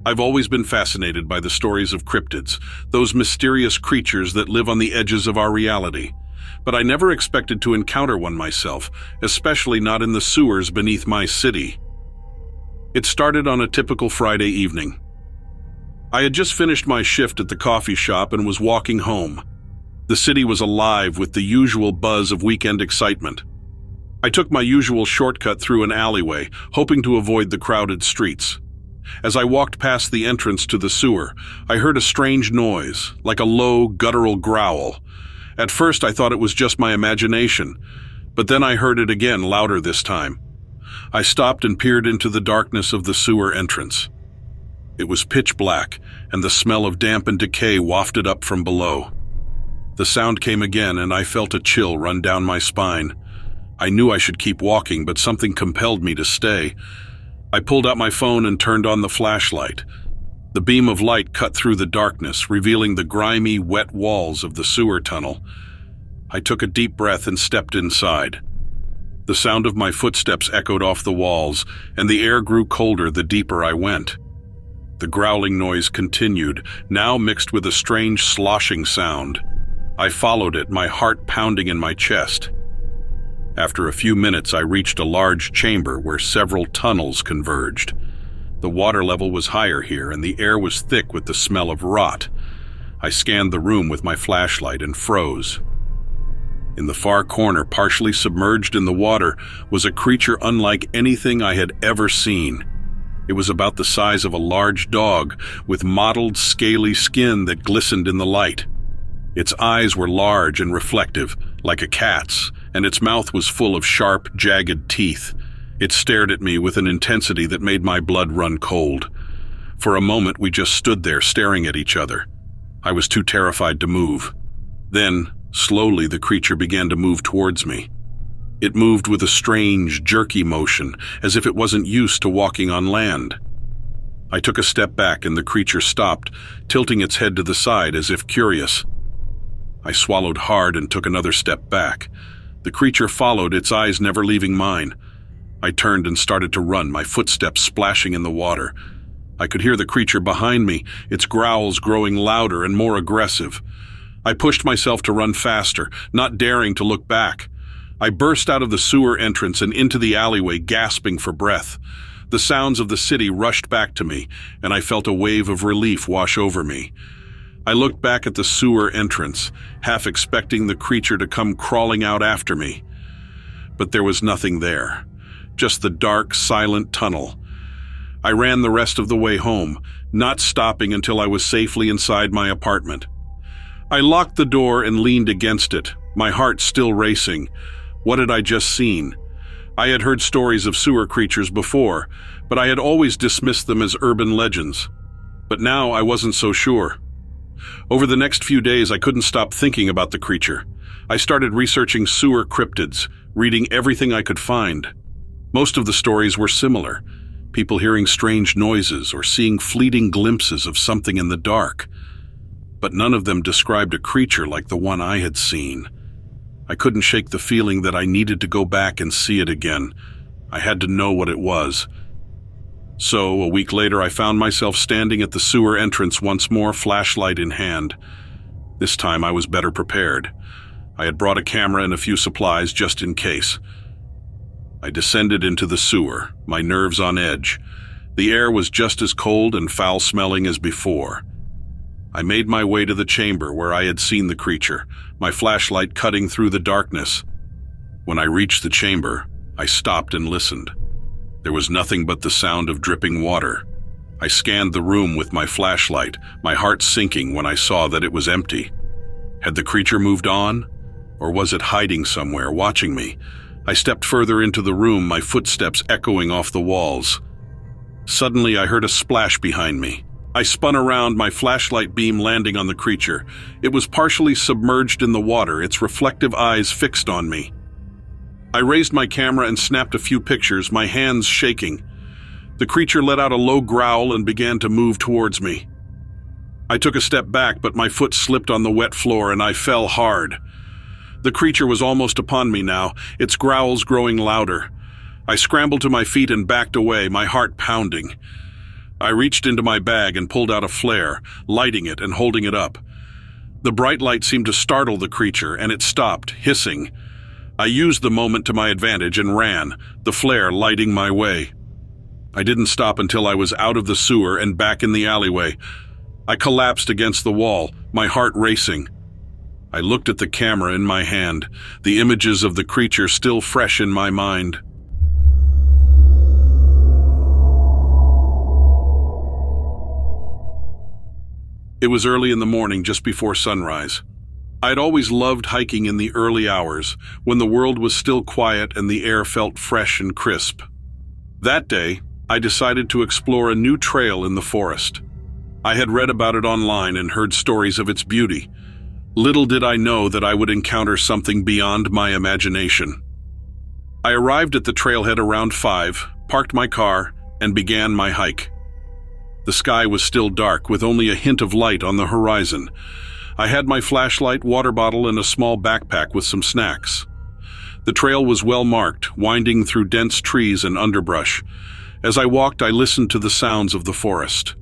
I've always been fascinated by the stories of cryptids, those mysterious creatures that live on the edges of our reality. But I never expected to encounter one myself, especially not in the sewers beneath my city. It started on a typical Friday evening. I had just finished my shift at the coffee shop and was walking home. The city was alive with the usual buzz of weekend excitement. I took my usual shortcut through an alleyway, hoping to avoid the crowded streets. As I walked past the entrance to the sewer, I heard a strange noise, like a low, guttural growl. At first, I thought it was just my imagination, but then I heard it again, louder this time. I stopped and peered into the darkness of the sewer entrance. It was pitch black, and the smell of damp and decay wafted up from below. The sound came again, and I felt a chill run down my spine. I knew I should keep walking, but something compelled me to stay. I pulled out my phone and turned on the flashlight. The beam of light cut through the darkness, revealing the grimy, wet walls of the sewer tunnel. I took a deep breath and stepped inside. The sound of my footsteps echoed off the walls, and the air grew colder the deeper I went. The growling noise continued, now mixed with a strange sloshing sound. I followed it, my heart pounding in my chest. After a few minutes, I reached a large chamber where several tunnels converged. The water level was higher here, and the air was thick with the smell of rot. I scanned the room with my flashlight and froze. In the far corner, partially submerged in the water, was a creature unlike anything I had ever seen. It was about the size of a large dog, with mottled, scaly skin that glistened in the light. Its eyes were large and reflective, like a cat's, and its mouth was full of sharp, jagged teeth. It stared at me with an intensity that made my blood run cold. For a moment, we just stood there staring at each other. I was too terrified to move. Then, slowly, the creature began to move towards me. It moved with a strange, jerky motion, as if it wasn't used to walking on land. I took a step back and the creature stopped, tilting its head to the side as if curious. I swallowed hard and took another step back. The creature followed, its eyes never leaving mine. I turned and started to run, my footsteps splashing in the water. I could hear the creature behind me, its growls growing louder and more aggressive. I pushed myself to run faster, not daring to look back. I burst out of the sewer entrance and into the alleyway, gasping for breath. The sounds of the city rushed back to me, and I felt a wave of relief wash over me. I looked back at the sewer entrance, half expecting the creature to come crawling out after me. But there was nothing there, just the dark, silent tunnel. I ran the rest of the way home, not stopping until I was safely inside my apartment. I locked the door and leaned against it, my heart still racing. What had I just seen? I had heard stories of sewer creatures before, but I had always dismissed them as urban legends. But now I wasn't so sure. Over the next few days, I couldn't stop thinking about the creature. I started researching sewer cryptids, reading everything I could find. Most of the stories were similar, people hearing strange noises or seeing fleeting glimpses of something in the dark. But none of them described a creature like the one I had seen. I couldn't shake the feeling that I needed to go back and see it again. I had to know what it was. So, a week later, I found myself standing at the sewer entrance once more, flashlight in hand. This time I was better prepared. I had brought a camera and a few supplies just in case. I descended into the sewer, my nerves on edge. The air was just as cold and foul-smelling as before. I made my way to the chamber where I had seen the creature, my flashlight cutting through the darkness. When I reached the chamber, I stopped and listened. There was nothing but the sound of dripping water. I scanned the room with my flashlight, my heart sinking when I saw that it was empty. Had the creature moved on? Or was it hiding somewhere, watching me? I stepped further into the room, my footsteps echoing off the walls. Suddenly, I heard a splash behind me. I spun around, my flashlight beam landing on the creature. It was partially submerged in the water, its reflective eyes fixed on me. I raised my camera and snapped a few pictures, my hands shaking. The creature let out a low growl and began to move towards me. I took a step back, but my foot slipped on the wet floor and I fell hard. The creature was almost upon me now, its growls growing louder. I scrambled to my feet and backed away, my heart pounding. I reached into my bag and pulled out a flare, lighting it and holding it up. The bright light seemed to startle the creature, and it stopped, hissing. I used the moment to my advantage and ran, the flare lighting my way. I didn't stop until I was out of the sewer and back in the alleyway. I collapsed against the wall, my heart racing. I looked at the camera in my hand, the images of the creature still fresh in my mind. It was early in the morning, just before sunrise. I'd always loved hiking in the early hours, when the world was still quiet and the air felt fresh and crisp. That day, I decided to explore a new trail in the forest. I had read about it online and heard stories of its beauty. Little did I know that I would encounter something beyond my imagination. I arrived at the trailhead around 5, parked my car, and began my hike. The sky was still dark, with only a hint of light on the horizon. I had my flashlight, water bottle, and a small backpack with some snacks. The trail was well marked, winding through dense trees and underbrush. As I walked, I listened to the sounds of the forest.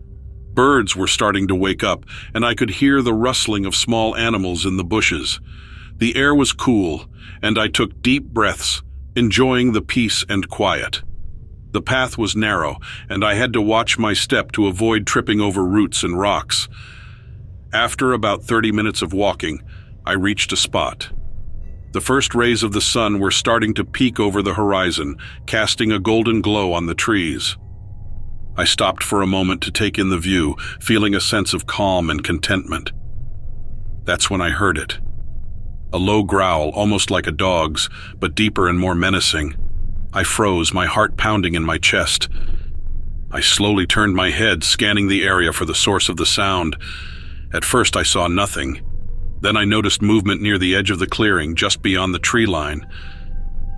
Birds were starting to wake up, and I could hear the rustling of small animals in the bushes. The air was cool, and I took deep breaths, enjoying the peace and quiet. The path was narrow, and I had to watch my step to avoid tripping over roots and rocks. After about 30 minutes of walking, I reached a spot. The first rays of the sun were starting to peek over the horizon, casting a golden glow on the trees. I stopped for a moment to take in the view, feeling a sense of calm and contentment. That's when I heard it. A low growl, almost like a dog's, but deeper and more menacing. I froze, my heart pounding in my chest. I slowly turned my head, scanning the area for the source of the sound. At first I saw nothing. Then I noticed movement near the edge of the clearing, just beyond the tree line.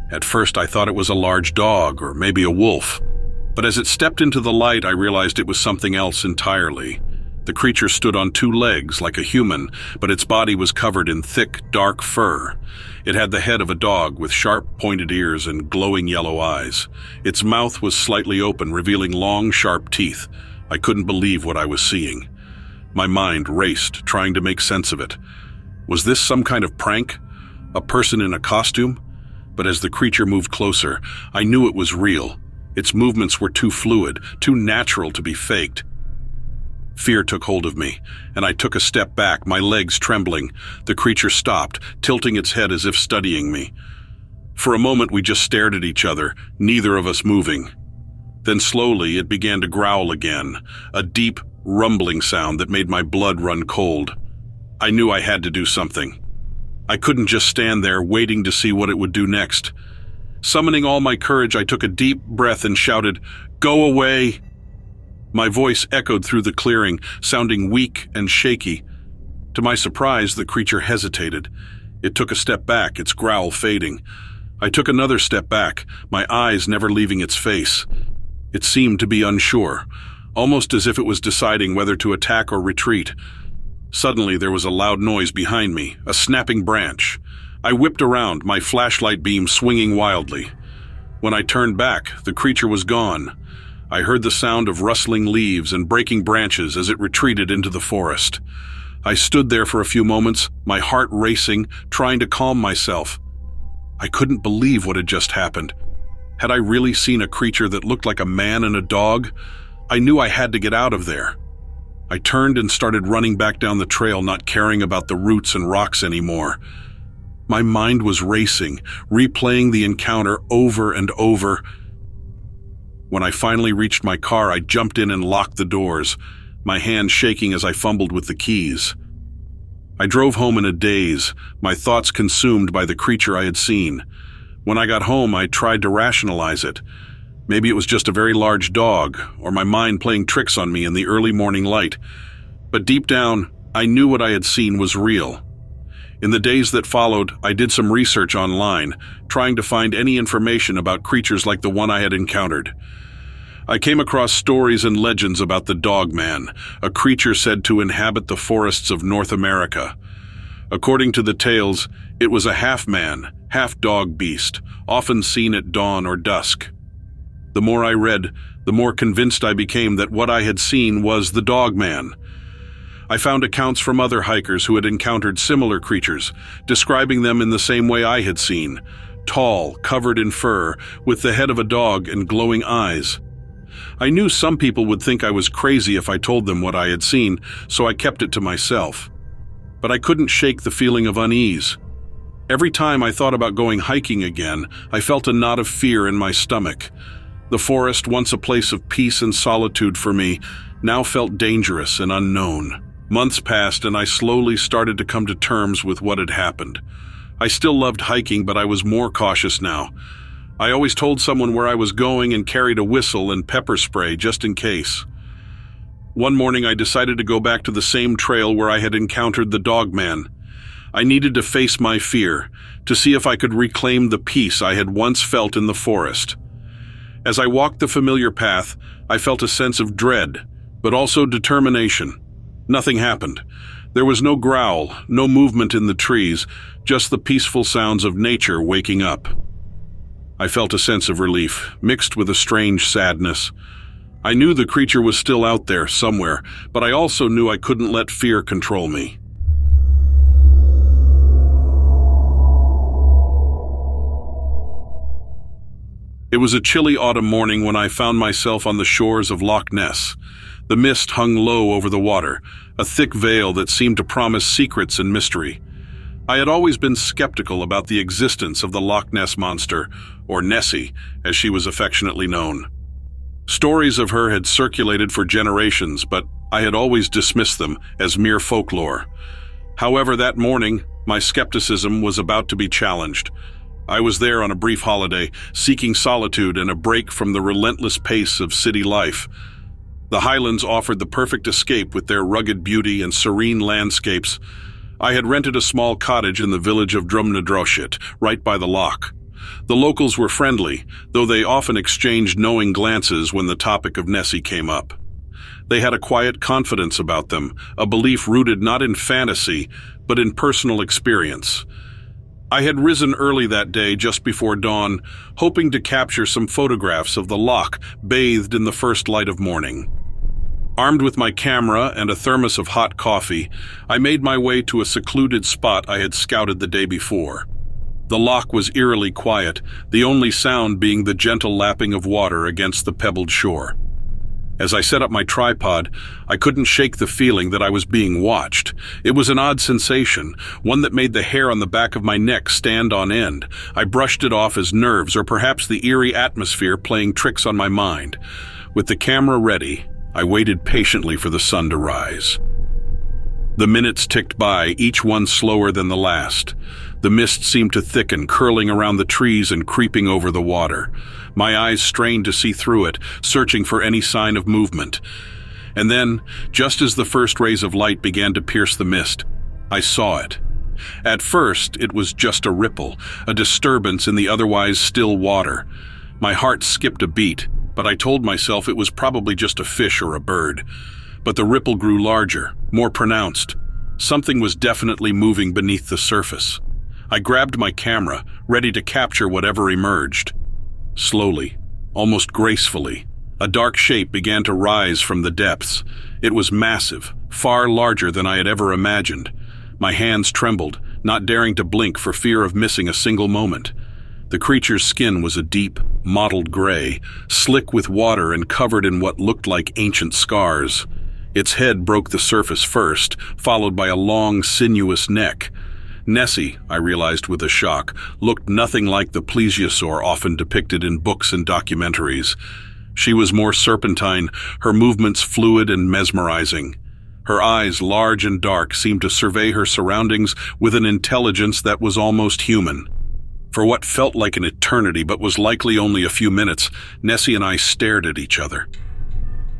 At first I thought it was a large dog, or maybe a wolf. But as it stepped into the light, I realized it was something else entirely. The creature stood on 2 legs, like a human, but its body was covered in thick, dark fur. It had the head of a dog with sharp, pointed ears and glowing yellow eyes. Its mouth was slightly open, revealing long, sharp teeth. I couldn't believe what I was seeing. My mind raced, trying to make sense of it. Was this some kind of prank? A person in a costume? But as the creature moved closer, I knew it was real. Its movements were too fluid, too natural to be faked. Fear took hold of me, and I took a step back, my legs trembling. The creature stopped, tilting its head as if studying me. For a moment we just stared at each other, neither of us moving. Then slowly it began to growl again, a deep, rumbling sound that made my blood run cold. I knew I had to do something. I couldn't just stand there waiting to see what it would do next. Summoning all my courage, I took a deep breath and shouted, "Go away!" My voice echoed through the clearing, sounding weak and shaky. To my surprise, the creature hesitated. It took a step back, its growl fading. I took another step back, my eyes never leaving its face. It seemed to be unsure, almost as if it was deciding whether to attack or retreat. Suddenly, there was a loud noise behind me, a snapping branch. I whipped around, my flashlight beam swinging wildly. When I turned back, the creature was gone. I heard the sound of rustling leaves and breaking branches as it retreated into the forest. I stood there for a few moments, my heart racing, trying to calm myself. I couldn't believe what had just happened. Had I really seen a creature that looked like a man and a dog? I knew I had to get out of there. I turned and started running back down the trail, not caring about the roots and rocks anymore. My mind was racing, replaying the encounter over and over. When I finally reached my car, I jumped in and locked the doors, my hand shaking as I fumbled with the keys. I drove home in a daze, my thoughts consumed by the creature I had seen. When I got home, I tried to rationalize it. Maybe it was just a very large dog, or my mind playing tricks on me in the early morning light. But deep down, I knew what I had seen was real. In the days that followed, I did some research online, trying to find any information about creatures like the one I had encountered. I came across stories and legends about the Dogman, a creature said to inhabit the forests of North America. According to the tales, it was a half-man, half-dog beast, often seen at dawn or dusk. The more I read, the more convinced I became that what I had seen was the dog man. I found accounts from other hikers who had encountered similar creatures, describing them in the same way I had seen: tall, covered in fur, with the head of a dog and glowing eyes. I knew some people would think I was crazy if I told them what I had seen, so I kept it to myself. But I couldn't shake the feeling of unease. Every time I thought about going hiking again, I felt a knot of fear in my stomach. The forest, once a place of peace and solitude for me, now felt dangerous and unknown. Months passed and I slowly started to come to terms with what had happened. I still loved hiking, but I was more cautious now. I always told someone where I was going and carried a whistle and pepper spray just in case. One morning I decided to go back to the same trail where I had encountered the dog man. I needed to face my fear, to see if I could reclaim the peace I had once felt in the forest. As I walked the familiar path, I felt a sense of dread, but also determination. Nothing happened. There was no growl, no movement in the trees, just the peaceful sounds of nature waking up. I felt a sense of relief, mixed with a strange sadness. I knew the creature was still out there somewhere, but I also knew I couldn't let fear control me. It was a chilly autumn morning when I found myself on the shores of Loch Ness. The mist hung low over the water, a thick veil that seemed to promise secrets and mystery. I had always been skeptical about the existence of the Loch Ness monster, or Nessie, as she was affectionately known. Stories of her had circulated for generations, but I had always dismissed them as mere folklore. However, that morning, my skepticism was about to be challenged. I was there on a brief holiday, seeking solitude and a break from the relentless pace of city life. The highlands offered the perfect escape with their rugged beauty and serene landscapes. I had rented a small cottage in the village of Drumnadroshit, right by the loch. The locals were friendly, though they often exchanged knowing glances when the topic of Nessie came up. They had a quiet confidence about them, a belief rooted not in fantasy, but in personal experience. I had risen early that day just before dawn, hoping to capture some photographs of the loch bathed in the first light of morning. Armed with my camera and a thermos of hot coffee, I made my way to a secluded spot I had scouted the day before. The loch was eerily quiet, the only sound being the gentle lapping of water against the pebbled shore. As I set up my tripod, I couldn't shake the feeling that I was being watched. It was an odd sensation, one that made the hair on the back of my neck stand on end. I brushed it off as nerves or perhaps the eerie atmosphere playing tricks on my mind. With the camera ready, I waited patiently for the sun to rise. The minutes ticked by, each one slower than the last. The mist seemed to thicken, curling around the trees and creeping over the water. My eyes strained to see through it, searching for any sign of movement. And then, just as the first rays of light began to pierce the mist, I saw it. At first, it was just a ripple, a disturbance in the otherwise still water. My heart skipped a beat, but I told myself it was probably just a fish or a bird. But the ripple grew larger, more pronounced. Something was definitely moving beneath the surface. I grabbed my camera, ready to capture whatever emerged. Slowly, almost gracefully, a dark shape began to rise from the depths. It was massive, far larger than I had ever imagined. My hands trembled, not daring to blink for fear of missing a single moment. The creature's skin was a deep, mottled gray, slick with water and covered in what looked like ancient scars. Its head broke the surface first, followed by a long, sinuous neck. Nessie, I realized with a shock, looked nothing like the plesiosaur often depicted in books and documentaries. She was more serpentine, her movements fluid and mesmerizing. Her eyes, large and dark, seemed to survey her surroundings with an intelligence that was almost human. For what felt like an eternity but was likely only a few minutes, Nessie and I stared at each other.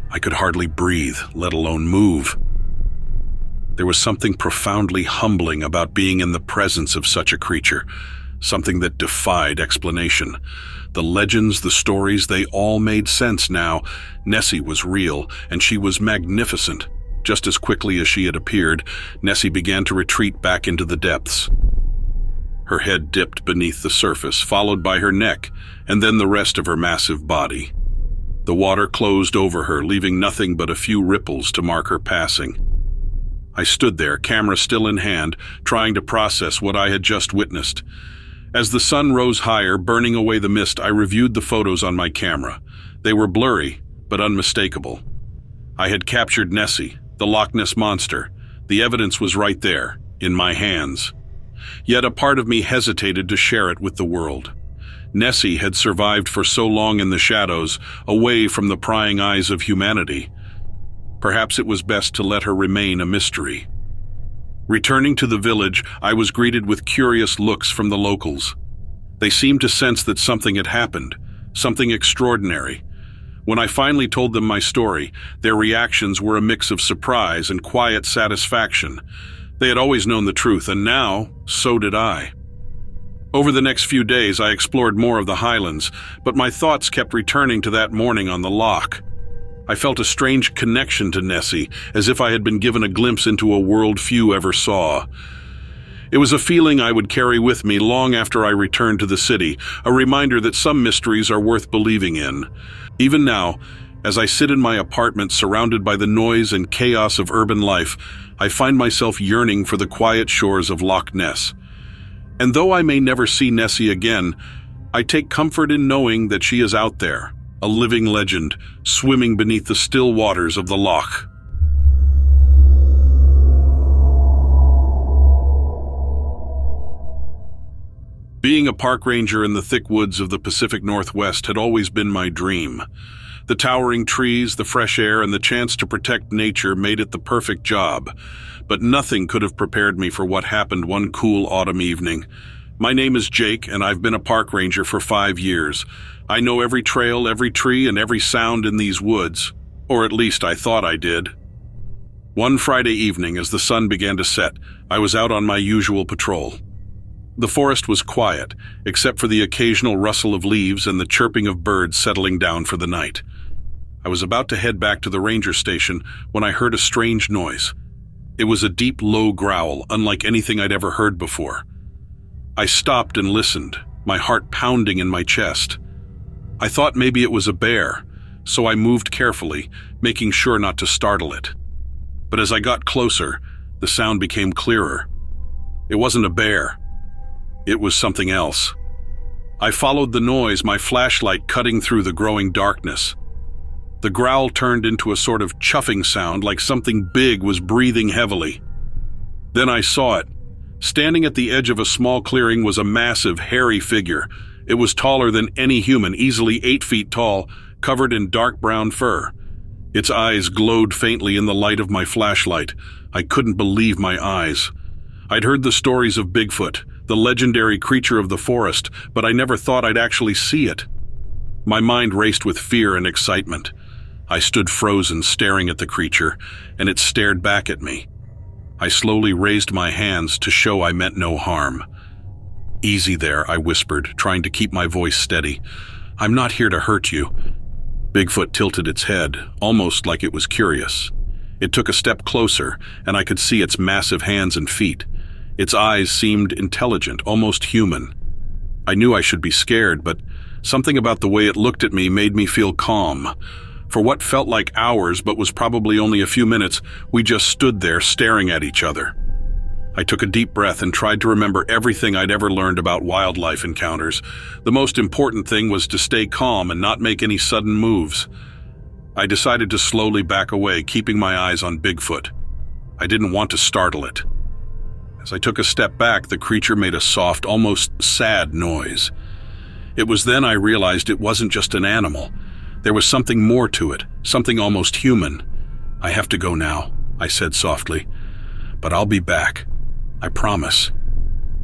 I could hardly breathe, let alone move. There was something profoundly humbling about being in the presence of such a creature, something that defied explanation. The legends, the stories, they all made sense now. Nessie was real, and she was magnificent. Just as quickly as she had appeared, Nessie began to retreat back into the depths. Her head dipped beneath the surface, followed by her neck, and then the rest of her massive body. The water closed over her, leaving nothing but a few ripples to mark her passing. I stood there, camera still in hand, trying to process what I had just witnessed. As the sun rose higher, burning away the mist, I reviewed the photos on my camera. They were blurry, but unmistakable. I had captured Nessie, the Loch Ness Monster. The evidence was right there, in my hands. Yet a part of me hesitated to share it with the world. Nessie had survived for so long in the shadows, away from the prying eyes of humanity. Perhaps it was best to let her remain a mystery. Returning to the village, I was greeted with curious looks from the locals. They seemed to sense that something had happened, something extraordinary. When I finally told them my story, their reactions were a mix of surprise and quiet satisfaction. They had always known the truth, and now, so did I. Over the next few days, I explored more of the highlands, but my thoughts kept returning to that morning on the loch. I felt a strange connection to Nessie, as if I had been given a glimpse into a world few ever saw. It was a feeling I would carry with me long after I returned to the city, a reminder that some mysteries are worth believing in. Even now, as I sit in my apartment surrounded by the noise and chaos of urban life, I find myself yearning for the quiet shores of Loch Ness. And though I may never see Nessie again, I take comfort in knowing that she is out there, a living legend, swimming beneath the still waters of the loch. Being a park ranger in the thick woods of the Pacific Northwest had always been my dream. The towering trees, the fresh air, and the chance to protect nature made it the perfect job. But nothing could have prepared me for what happened one cool autumn evening. My name is Jake, and I've been a park ranger for 5 years. I know every trail, every tree, and every sound in these woods. Or at least I thought I did. One Friday evening, as the sun began to set, I was out on my usual patrol. The forest was quiet, except for the occasional rustle of leaves and the chirping of birds settling down for the night. I was about to head back to the ranger station when I heard a strange noise. It was a deep, low growl, unlike anything I'd ever heard before. I stopped and listened, my heart pounding in my chest. I thought maybe it was a bear, so I moved carefully, making sure not to startle it. But as I got closer, the sound became clearer. It wasn't a bear. It was something else. I followed the noise, my flashlight cutting through the growing darkness. The growl turned into a sort of chuffing sound, like something big was breathing heavily. Then I saw it. Standing at the edge of a small clearing was a massive, hairy figure. It was taller than any human, easily 8 feet tall, covered in dark brown fur. Its eyes glowed faintly in the light of my flashlight. I couldn't believe my eyes. I'd heard the stories of Bigfoot, the legendary creature of the forest, but I never thought I'd actually see it. My mind raced with fear and excitement. I stood frozen, staring at the creature, and it stared back at me. I slowly raised my hands to show I meant no harm. "Easy there," I whispered, trying to keep my voice steady. "I'm not here to hurt you." Bigfoot tilted its head, almost like it was curious. It took a step closer, and I could see its massive hands and feet. Its eyes seemed intelligent, almost human. I knew I should be scared, but something about the way it looked at me made me feel calm. For what felt like hours, but was probably only a few minutes, we just stood there staring at each other. I took a deep breath and tried to remember everything I'd ever learned about wildlife encounters. The most important thing was to stay calm and not make any sudden moves. I decided to slowly back away, keeping my eyes on Bigfoot. I didn't want to startle it. As I took a step back, the creature made a soft, almost sad noise. It was then I realized it wasn't just an animal. There was something more to it, something almost human. "I have to go now," I said softly. "But I'll be back. I promise."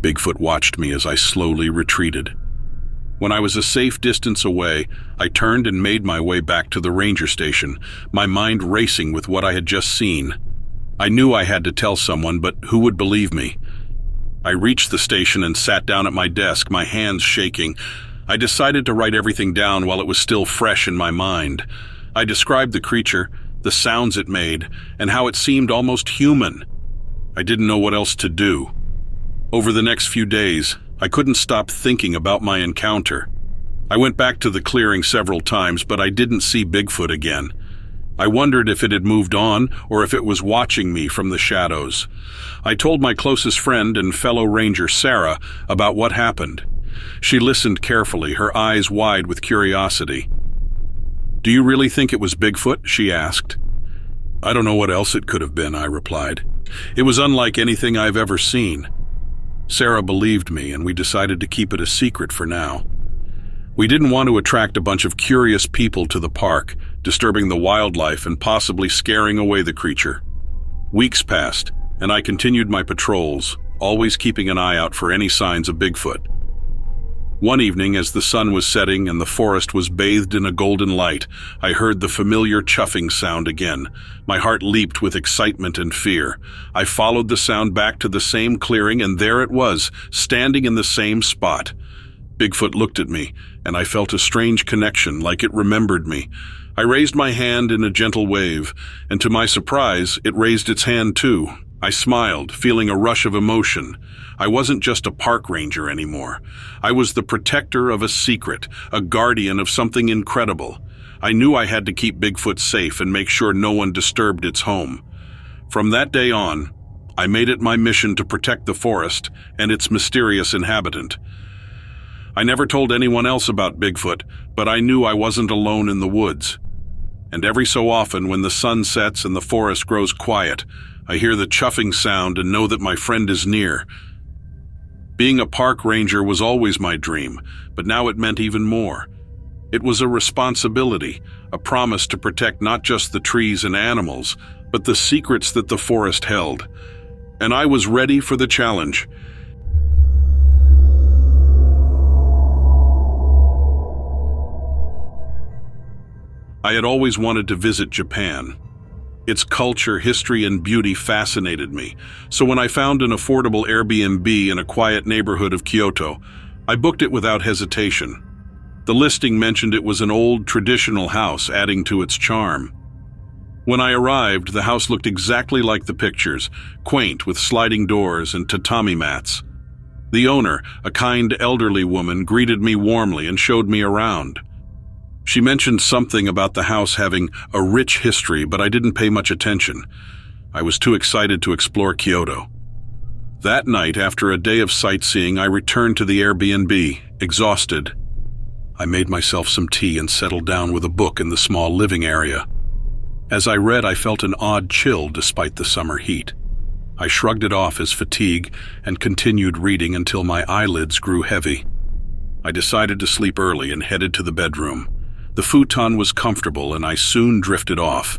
Bigfoot watched me as I slowly retreated. When I was a safe distance away, I turned and made my way back to the ranger station, my mind racing with what I had just seen. I knew I had to tell someone, but who would believe me? I reached the station and sat down at my desk, my hands shaking. I decided to write everything down while it was still fresh in my mind. I described the creature, the sounds it made, and how it seemed almost human. I didn't know what else to do. Over the next few days, I couldn't stop thinking about my encounter. I went back to the clearing several times, but I didn't see Bigfoot again. I wondered if it had moved on or if it was watching me from the shadows. I told my closest friend and fellow ranger, Sarah, about what happened. She listened carefully, her eyes wide with curiosity. "Do you really think it was Bigfoot?" she asked. "I don't know what else it could have been," I replied. "It was unlike anything I've ever seen." Sarah believed me, and we decided to keep it a secret for now. We didn't want to attract a bunch of curious people to the park, disturbing the wildlife and possibly scaring away the creature. Weeks passed, and I continued my patrols, always keeping an eye out for any signs of Bigfoot. One evening, as the sun was setting and the forest was bathed in a golden light, I heard the familiar chuffing sound again. My heart leaped with excitement and fear. I followed the sound back to the same clearing, and there it was, standing in the same spot. Bigfoot looked at me, and I felt a strange connection, like it remembered me. I raised my hand in a gentle wave, and to my surprise, it raised its hand too. I smiled, feeling a rush of emotion. I wasn't just a park ranger anymore. I was the protector of a secret, a guardian of something incredible. I knew I had to keep Bigfoot safe and make sure no one disturbed its home. From that day on, I made it my mission to protect the forest and its mysterious inhabitant. I never told anyone else about Bigfoot, but I knew I wasn't alone in the woods. And every so often, when the sun sets and the forest grows quiet, I hear the chuffing sound and know that my friend is near. Being a park ranger was always my dream, but now it meant even more. It was a responsibility, a promise to protect not just the trees and animals, but the secrets that the forest held. And I was ready for the challenge. I had always wanted to visit Japan. Its culture, history, and beauty fascinated me, so when I found an affordable Airbnb in a quiet neighborhood of Kyoto, I booked it without hesitation. The listing mentioned it was an old, traditional house, adding to its charm. When I arrived, the house looked exactly like the pictures, quaint with sliding doors and tatami mats. The owner, a kind elderly woman, greeted me warmly and showed me around. She mentioned something about the house having a rich history, but I didn't pay much attention. I was too excited to explore Kyoto. That night, after a day of sightseeing, I returned to the Airbnb, exhausted. I made myself some tea and settled down with a book in the small living area. As I read, I felt an odd chill despite the summer heat. I shrugged it off as fatigue and continued reading until my eyelids grew heavy. I decided to sleep early and headed to the bedroom. The futon was comfortable, and I soon drifted off.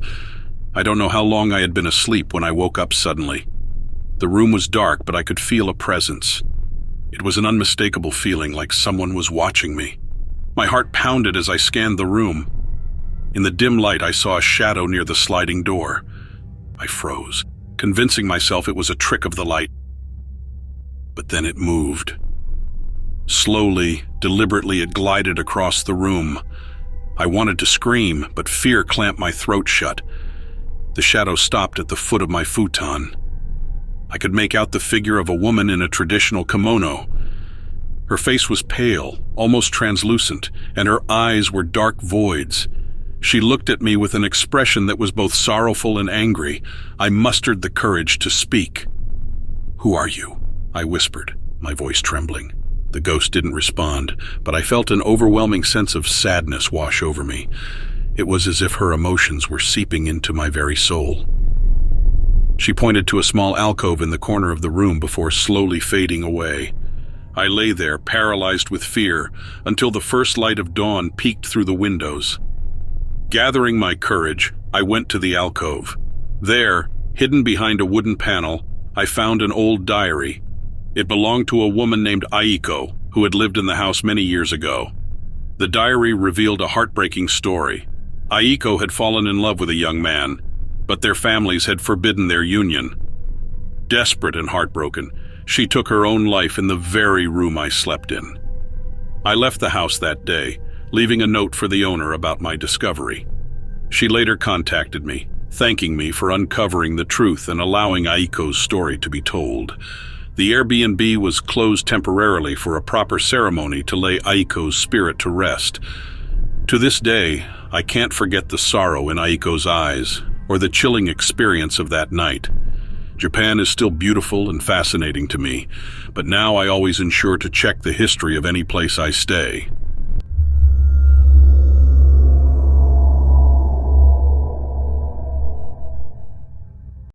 I don't know how long I had been asleep when I woke up suddenly. The room was dark, but I could feel a presence. It was an unmistakable feeling, like someone was watching me. My heart pounded as I scanned the room. In the dim light, I saw a shadow near the sliding door. I froze, convincing myself it was a trick of the light. But then it moved. Slowly, deliberately, it glided across the room. I wanted to scream, but fear clamped my throat shut. The shadow stopped at the foot of my futon. I could make out the figure of a woman in a traditional kimono. Her face was pale, almost translucent, and her eyes were dark voids. She looked at me with an expression that was both sorrowful and angry. I mustered the courage to speak. "Who are you?" I whispered, my voice trembling. The ghost didn't respond, but I felt an overwhelming sense of sadness wash over me. It was as if her emotions were seeping into my very soul. She pointed to a small alcove in the corner of the room before slowly fading away. I lay there, paralyzed with fear, until the first light of dawn peeked through the windows. Gathering my courage, I went to the alcove. There, hidden behind a wooden panel, I found an old diary. It belonged to a woman named Aiko, who had lived in the house many years ago. The diary revealed a heartbreaking story. Aiko had fallen in love with a young man, but their families had forbidden their union. Desperate and heartbroken, she took her own life in the very room I slept in. I left the house that day, leaving a note for the owner about my discovery. She later contacted me, thanking me for uncovering the truth and allowing Aiko's story to be told. The Airbnb was closed temporarily for a proper ceremony to lay Aiko's spirit to rest. To this day, I can't forget the sorrow in Aiko's eyes or the chilling experience of that night. Japan is still beautiful and fascinating to me, but now I always ensure to check the history of any place I stay.